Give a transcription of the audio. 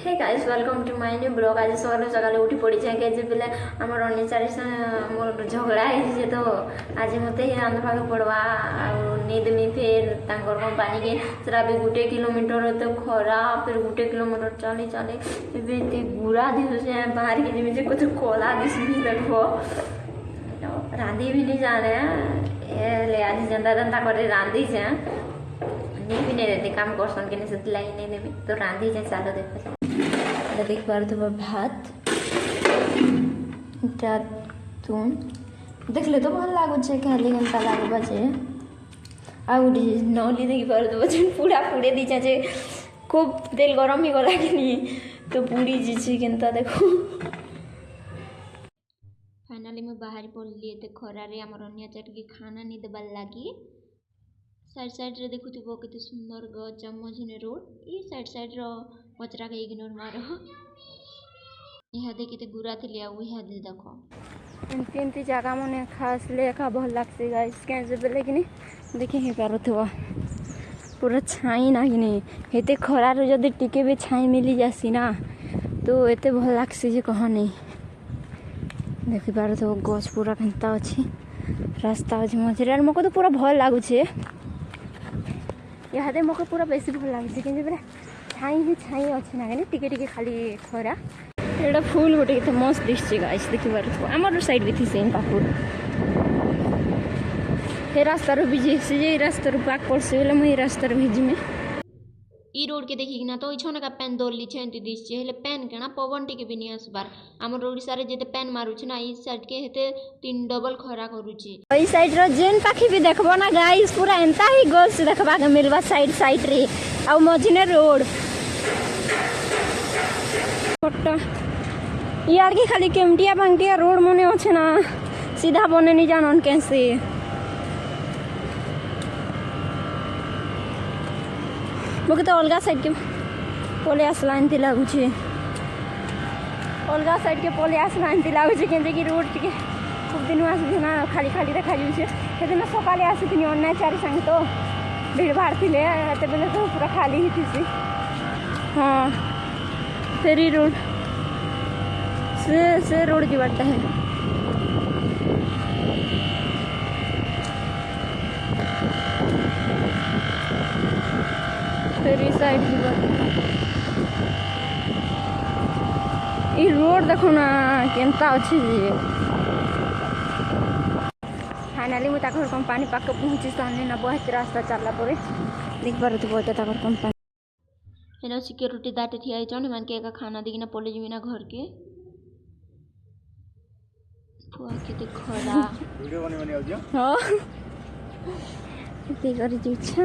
Hey guys welcome to my new blog. आज सकाल सकाल उठी पड़ी जाए के बेले आमर अन्य चारि मोर झगड़ा है तो आज मत ही रांधवाक पड़वा नींद में फिर कंपानी के सरा भी 1 किलोमीटर तो खरा फिर 1 किलोमीटर चली चले बुरा दिवस बाहर के जमी कुछ कोला दिस भी देखो रांधी भी नहीं जाने ले आज जनता जनता कर रांधी से नहीं भी नहीं रहते काम कर के नहीं लाई नहीं देवी तो रांधी जाए सालो देखो देख पार तो भात तुम देख ले तो भल लगुचे खाली घंटा लगे बचे आउटी नली देखी पार तो बचे पूरा पूरे दीचा जे खूब तेल गरम ही गला कि नहीं तो पूरी जीचे केनता देखो फाइनाली मैं बाहर पड़ली तो खरारे आमर अन्य चार के खाना नहीं देवार लगी साइड साइड रे देखुथिबो केते सुंदर गछ मझिने रोड ये साइड साइड रो पचरा के इग्नोर मारो यहाँ दे केते गुरा थिले आ यहाँ दे देखो एमती जगह मने खास लेखा भल लागसे गाइस के जे बेले कि देखि हे पारुथबो पूरा छाई ना कि नहीं हेते खरा रे जदी टिके भी छाई मिली जासी ना तो एते भल लागसे जे कह नहीं देखि पारुथबो गछ पूरा केनता अछि रास्ता अछि मझिरे मको तो पूरा भल लागुछे यहाँ मको पूरा बेसी भल लगे कि छाई ही छाई अच्छे ना कहीं टिके टिके खाली खरा एटा फुल गोटे के मस्त दिशे गाइस देखिबार आमर साइड भी थी सेम पापुर हे रास्ता रो भिजे से जे रास्ता रो पाक पड़से बोले मैं रास्ता रो भिजी में ई रोड के देखि ना तो इछने का पेन दोली छेंती दिसचे हेले पेन केना पवन टिके भी नहीं आसबार हमर ओडिसा रे जेते पेन मारुछ ना ई साइड के हेते 3 डबल खरा करूची ई साइड रो जेन पाखी भी देखबो ना गाइस पूरा एंता ही गोल से देखबा के मिलबा साइड साइड रे आ मझिने रोड पट्टा यार की खाली केमटिया बांटिया रोड मने अछि ना सीधा बने नहीं जानन कैसे मुझे तो अलगा साइड के पोले आसलान थी लगुचे अलगा साइड के पोले आसलान थी लगुचे कि रोड टिके खूब दिन आसी ना खाली खाली देखा जाऊे से सकाले आसी अन्य चारि संग तो भीड़ भाड़ थी बेले तो पूरा खाली ही थी हाँ फेरी रोड से रोड की बाटा है फेरी साइड की बात ये रोड देखो ना केनता अच्छी जी फाइनाली मुझे ताकर कंपानी पाक पहुँची सामने ना बहुत रास्ता चलला परे देख पार तो बहुत ताकर कंपानी हेलो सिक्योरिटी दाटे थी आई जन मान के का खाना दिना पले जमीना घर के पुआ के देख खरा वीडियो बनी आउ हां ते करी इच्छा